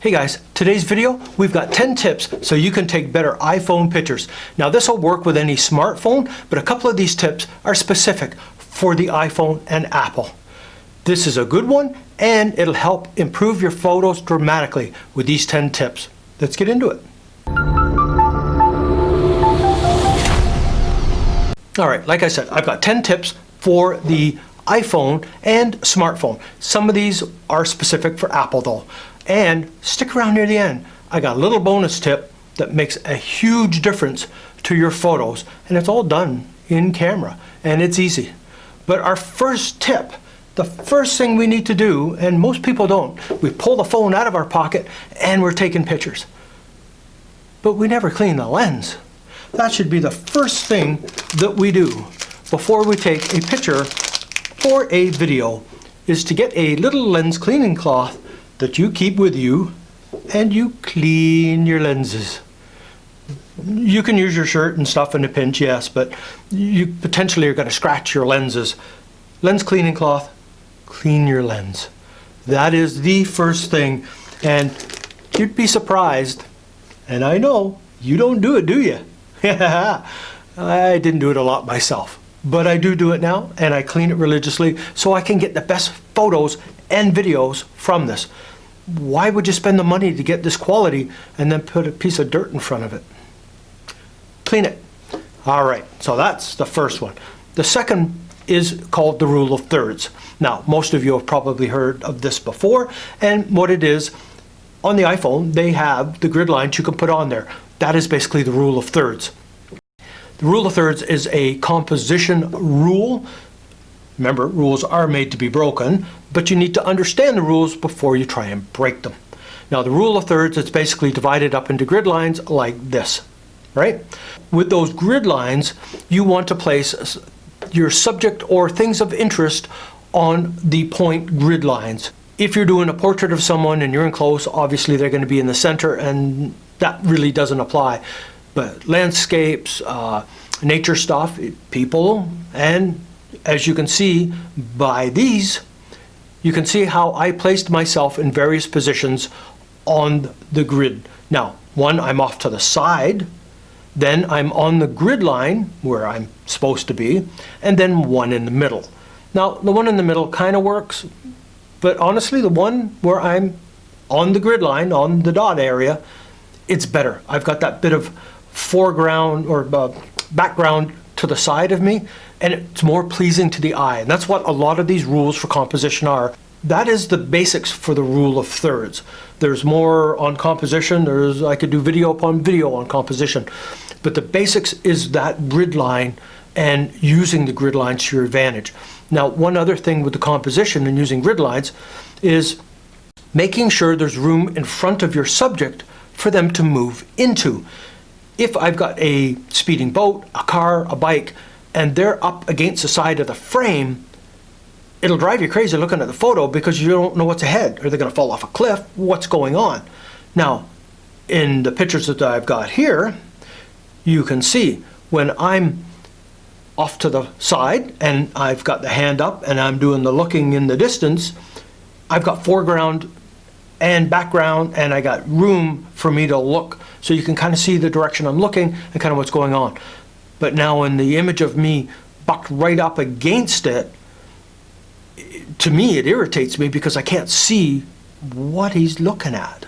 Hey guys, today's video, we've got 10 tips so you can take better iPhone pictures. Now this will work with any smartphone, but a couple of these tips are specific for the iPhone and Apple. This is a good one and it'll help improve your photos dramatically with these 10 tips. Let's get into it. All right, like I said, I've got 10 tips for the iPhone and smartphone. Some of these are specific for Apple though. And stick around near the end. I got a little bonus tip that makes a huge difference to your photos, and it's all done in camera and it's easy. But our first tip, the first thing we need to do, and most people don't, we pull the phone out of our pocket and we're taking pictures. But we never clean the lens. That should be the first thing that we do before we take a picture or a video, is to get a little lens cleaning cloth that you keep with you and you clean your lenses. You can use your shirt and stuff in a pinch, yes, but you potentially are going to scratch your lenses. Lens cleaning cloth, clean your lens. That is the first thing, and you'd be surprised, and I know you don't do it, do you? I didn't do it a lot myself, but I do it now, and I clean it religiously so I can get the best photos and videos from this. Why would you spend the money to get this quality and then put a piece of dirt in front of it? Clean it. All right, so that's the first one. The second is called the rule of thirds. Now, most of you have probably heard of this before, and what it is, on the iPhone, they have the grid lines you can put on there. That is basically the rule of thirds. The rule of thirds is a composition rule. Remember, rules are made to be broken, but you need to understand the rules before you try and break them. Now, the rule of thirds, it's basically divided up into grid lines like this, right? With those grid lines, you want to place your subject or things of interest on the point grid lines. If you're doing a portrait of someone and you're in close, obviously they're going to be in the center, and that really doesn't apply. But landscapes, nature stuff, people, and as you can see by these, you can see how I placed myself in various positions on the grid. Now, one, I'm off to the side, then I'm on the grid line where I'm supposed to be, and then one in the middle. Now, the one in the middle kind of works, but honestly, the one where I'm on the grid line, on the dot area, it's better. I've got that bit of foreground or background to the side of me, and it's more pleasing to the eye. And that's what a lot of these rules for composition are. That is the basics for the rule of thirds. There's more on composition. I could do video upon video on composition. But the basics is that grid line and using the grid lines to your advantage. Now, one other thing with the composition and using grid lines is making sure there's room in front of your subject for them to move into. If I've got a speeding boat, a car, a bike, and they're up against the side of the frame, it'll drive you crazy looking at the photo because you don't know what's ahead. Are they going to fall off a cliff? What's going on? Now, in the pictures that I've got here, you can see when I'm off to the side and I've got the hand up and I'm doing the looking in the distance, I've got foreground and background, and I got room for me to look so you can kind of see the direction I'm looking and kind of what's going on. But now in the image of me bucked right up against it, to me it irritates me because I can't see what he's looking at.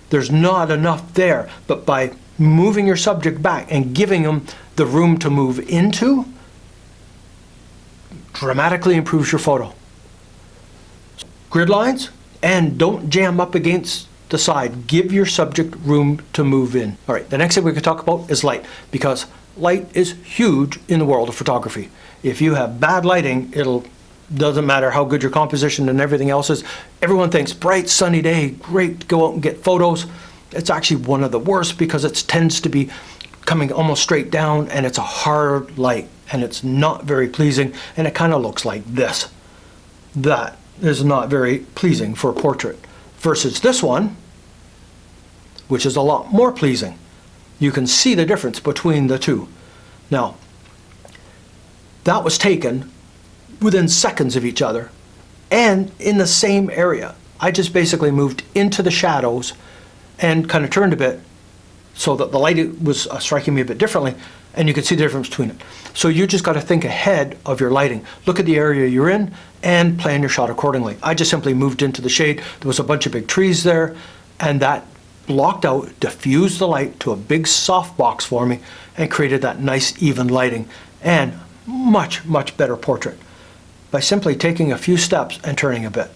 There's not enough there, but by moving your subject back and giving him the room to move into, dramatically improves your photo. Grid lines, and don't jam up against the side. Give your subject room to move in. All right, the next thing we could talk about is light, because light is huge in the world of photography. If you have bad lighting, doesn't matter how good your composition and everything else is. Everyone thinks bright sunny day, great, go out and get photos. It's actually one of the worst because it tends to be coming almost straight down, and it's a hard light and it's not very pleasing, and it kind of looks like this. That is not very pleasing for a portrait, versus this one, which is a lot more pleasing. You can see the difference between the two. Now, that was taken within seconds of each other and in the same area. I just basically moved into the shadows and kind of turned a bit so that the light was striking me a bit differently, and you can see the difference between it. So you just got to think ahead of your lighting. Look at the area you're in and plan your shot accordingly. I just simply moved into the shade. There was a bunch of big trees there, and that blocked out, diffused the light to a big soft box for me and created that nice even lighting and much, much better portrait by simply taking a few steps and turning a bit.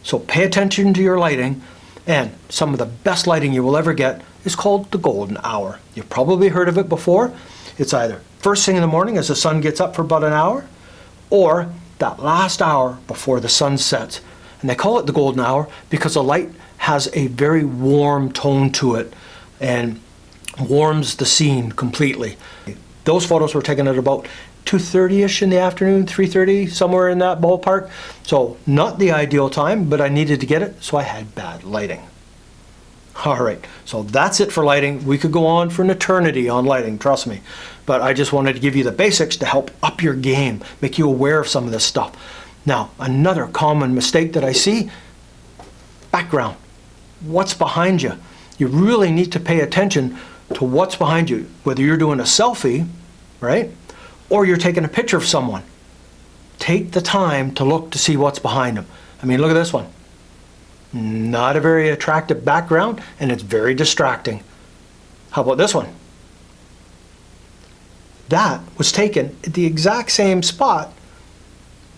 So pay attention to your lighting, and some of the best lighting you will ever get is called the golden hour. You've probably heard of it before. It's either first thing in the morning as the sun gets up for about an hour, or that last hour before the sun sets. And they call it the golden hour because the light has a very warm tone to it and warms the scene completely. Those photos were taken at about 2:30ish in the afternoon, 3:30, somewhere in that ballpark. So not the ideal time, but I needed to get it, so I had bad lighting. All right, so that's it for lighting. We could go on for an eternity on lighting, trust me. But I just wanted to give you the basics to help up your game, make you aware of some of this stuff. Now, another common mistake that I see, background. What's behind you? You really need to pay attention to what's behind you, whether you're doing a selfie, right? Or you're taking a picture of someone. Take the time to look to see what's behind them. I mean, look at this one. Not a very attractive background, and it's very distracting. How about this one? That was taken at the exact same spot.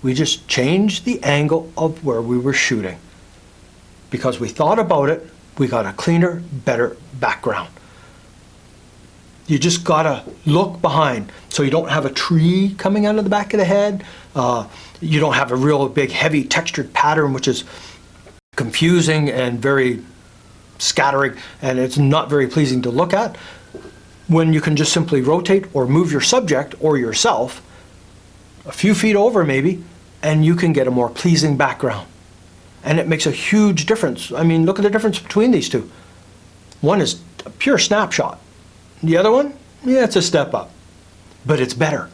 We just changed the angle of where we were shooting. Because we thought about it, we got a cleaner, better background. You just gotta look behind so you don't have a tree coming out of the back of the head. You don't have a real big heavy textured pattern which is confusing and very scattering, and it's not very pleasing to look at. When you can just simply rotate or move your subject or yourself a few feet over maybe, and you can get a more pleasing background. And it makes a huge difference. I mean, look at the difference between these two. One is a pure snapshot. The other one, yeah, it's a step up. But it's better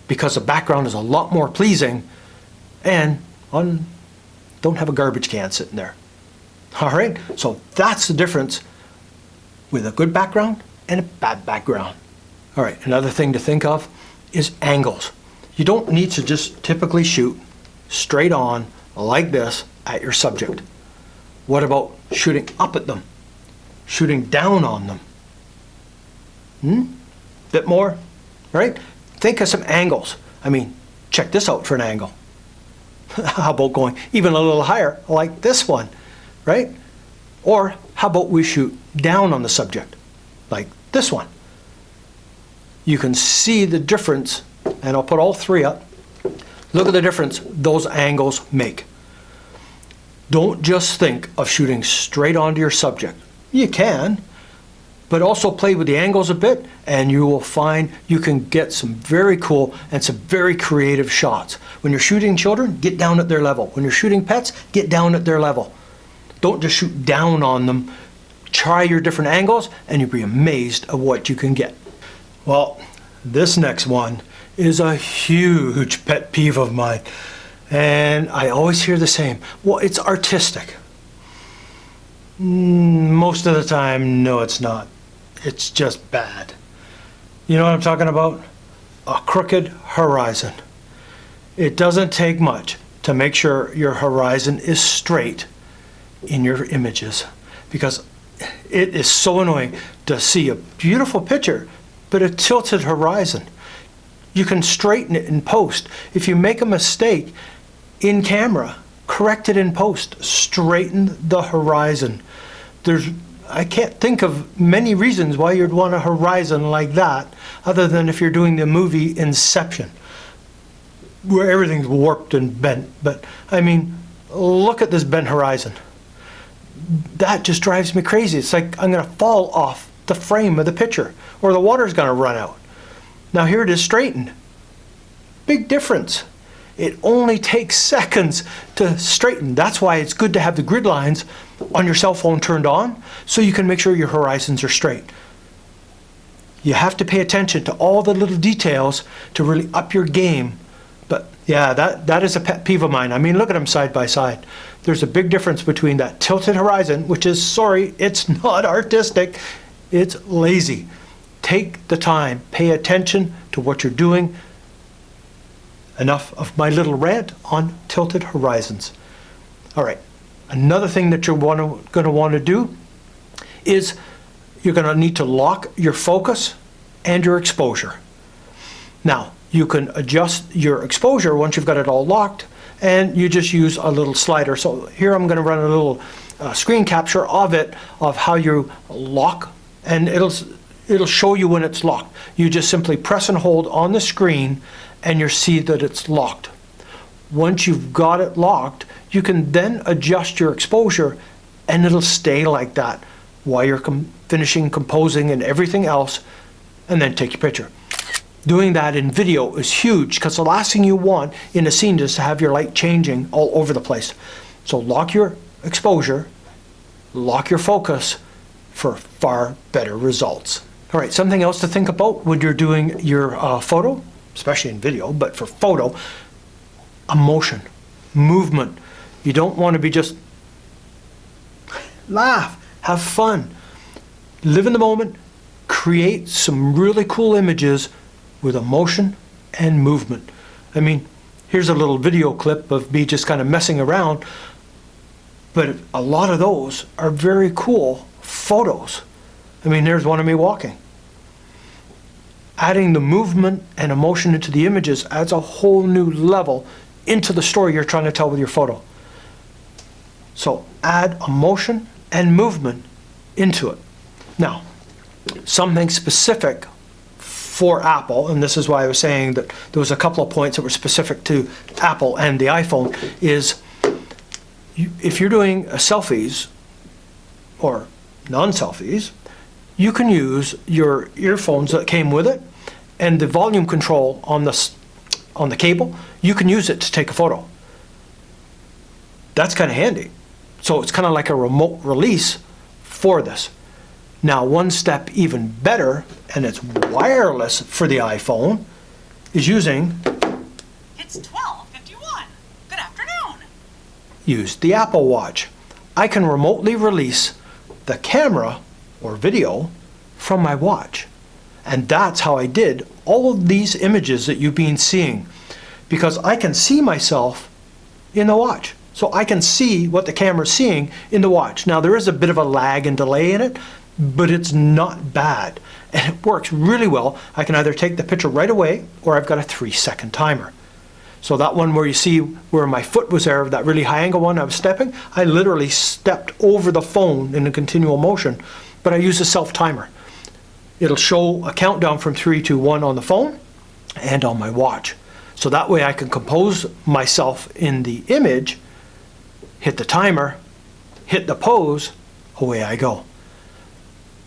because the background is a lot more pleasing and don't have a garbage can sitting there. All right, so that's the difference with a good background and a bad background. All right, another thing to think of is angles. You don't need to just typically shoot straight on like this at your subject. What about shooting up at them? Shooting down on them? Bit more, right? Think of some angles. I mean, check this out for an angle. How about going even a little higher, like this one, right? Or how about we shoot down on the subject, like this one? You can see the difference, and I'll put all three up. Look at the difference those angles make. Don't just think of shooting straight onto your subject. You can, but also play with the angles a bit, and you will find you can get some very cool and some very creative shots. When you're shooting children, get down at their level. When you're shooting pets, get down at their level. Don't just shoot down on them. Try your different angles, and you'll be amazed at what you can get. Well, this next one is a huge pet peeve of mine, and I always hear the same. Well, it's artistic. Most of the time, no, it's not. It's just bad. You know what I'm talking about? A crooked horizon. It doesn't take much to make sure your horizon is straight in your images, because it is so annoying to see a beautiful picture but a tilted horizon. You can straighten it in post. If you make a mistake in camera, correct it in post. Straighten the horizon. I can't think of many reasons why you'd want a horizon like that, other than if you're doing the movie Inception, where everything's warped and bent. But I mean, look at this bent horizon. That just drives me crazy. It's like I'm going to fall off the frame of the picture, or the water's going to run out. Now here it is straightened. Big difference. It only takes seconds to straighten. That's why it's good to have the grid lines on your cell phone turned on, so you can make sure your horizons are straight. You have to pay attention to all the little details to really up your game, but Yeah, that is a pet peeve of mine. I mean, look at them side by side. There's a big difference between that tilted horizon, which is, sorry, it's not artistic, it's lazy. Take the time, pay attention to what you're doing. Enough of my little rant on tilted horizons. All right, another thing that you're going to want to do is you're going to need to lock your focus and your exposure. Now, you can adjust your exposure once you've got it all locked, and you just use a little slider. So here I'm going to run a little screen capture of it, of how you lock, and it'll show you when it's locked. You just simply press and hold on the screen, and you see that it's locked. Once you've got it locked, you can then adjust your exposure, and it'll stay like that while you're finishing composing and everything else, and then take your picture. Doing that in video is huge, because the last thing you want in a scene is to have your light changing all over the place. So lock your exposure, lock your focus for far better results. All right, something else to think about when you're doing your photo, especially in video, but for photo, emotion, movement. You don't want to be just laugh, have fun, live in the moment, create some really cool images with emotion and movement. I mean, here's a little video clip of me just kind of messing around, but a lot of those are very cool photos. I mean, there's one of me walking. Adding the movement and emotion into the images adds a whole new level into the story you're trying to tell with your photo. So add emotion and movement into it. Now, something specific for Apple, and this is why I was saying that there was a couple of points that were specific to Apple and the iPhone, is if you're doing selfies or non-selfies, you can use your earphones that came with it, and the volume control on the cable, you can use it to take a photo. That's kind of handy. So it's kind of like a remote release for this. Now, one step even better, and it's wireless for the iPhone, is using... It's 12:51. Good afternoon. Use the Apple Watch. I can remotely release the camera or video from my watch. And that's how I did all of these images that you've been seeing, because I can see myself in the watch. So I can see what the camera's seeing in the watch. Now, there is a bit of a lag and delay in it, but it's not bad. And it works really well. I can either take the picture right away, or I've got a 3-second timer. So that one where you see where my foot was there, that really high angle one I was stepping, I literally stepped over the phone in a continual motion, but I use a self timer. It'll show a countdown from 3, 2, 1 on the phone and on my watch. So that way I can compose myself in the image, hit the timer, hit the pose, away I go.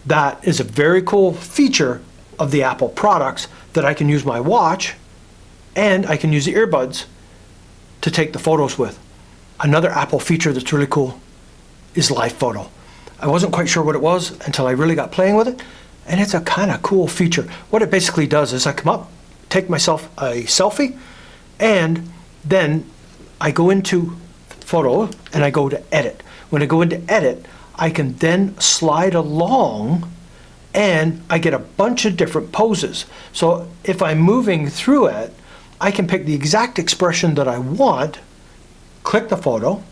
That is a very cool feature of the Apple products, that I can use my watch and I can use the earbuds to take the photos with. Another Apple feature that's really cool is live photo. I wasn't quite sure what it was until I really got playing with it, and it's a kind of cool feature. What it basically does is I come up, take myself a selfie, and then I go into photo and I go to edit. When I go into edit, I can then slide along and I get a bunch of different poses. So if I'm moving through it, I can pick the exact expression that I want, click the photo,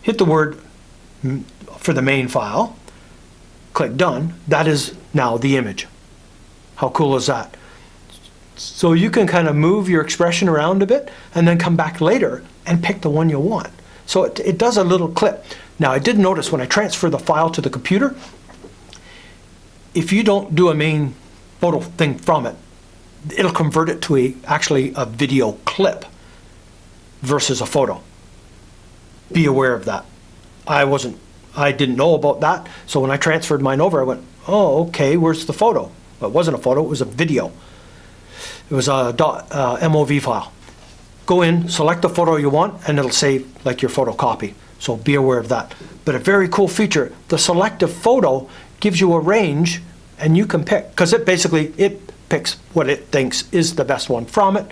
hit the word for the main file, click done. That is now the image. How cool is that? So you can kind of move your expression around a bit and then come back later and pick the one you want. So it does a little clip. Now, I did notice when I transfer the file to the computer, if you don't do a main photo thing from it, it'll convert it to actually a video clip versus a photo. Be aware of that. I didn't know about that, so when I transferred mine over, I went, oh, okay, where's the photo? Well, it wasn't a photo, it was a video. It was a .mov file. Go in, select the photo you want, and it'll save like your photocopy. So be aware of that. But a very cool feature, the Selective Photo gives you a range, and you can pick, because it picks what it thinks is the best one from it,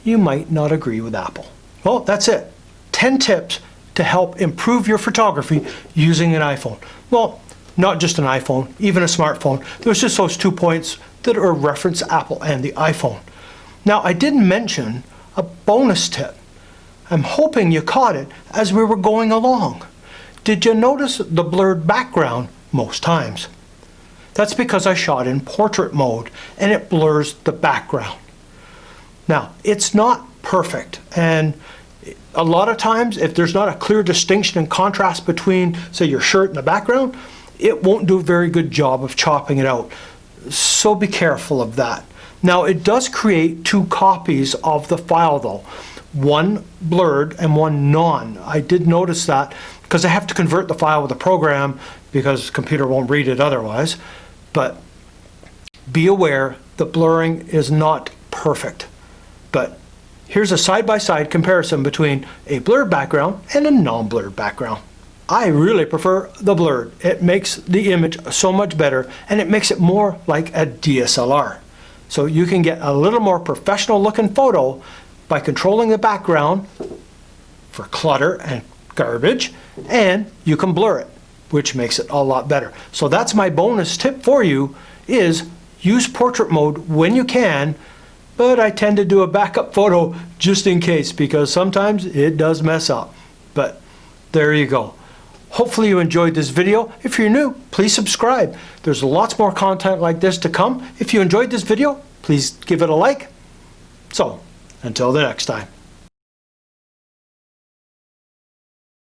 you might not agree with Apple. Well, that's it. 10 tips to help improve your photography using an iPhone. Well, not just an iPhone, even a smartphone. There's just those 2 points that are reference Apple and the iPhone. Now, I didn't mention a bonus tip. I'm hoping you caught it as we were going along. Did you notice the blurred background most times? That's because I shot in portrait mode and it blurs the background. Now, it's not perfect, and a lot of times if there's not a clear distinction and contrast between, say, your shirt and the background, it won't do a very good job of chopping it out. So be careful of that. Now, it does create 2 copies of the file though. One blurred and one non. I did notice that because I have to convert the file with a program because the computer won't read it otherwise. But be aware the blurring is not perfect. But here's a side-by-side comparison between a blurred background and a non-blurred background. I really prefer the blurred. It makes the image so much better and it makes it more like a DSLR. So you can get a little more professional looking photo by controlling the background for clutter and garbage, and you can blur it, which makes it a lot better. So that's my bonus tip for you, is use portrait mode when you can, but I tend to do a backup photo just in case because sometimes it does mess up. But there you go. Hopefully you enjoyed this video. If you're new, please subscribe. There's lots more content like this to come. If you enjoyed this video, please give it a like. So, until the next time.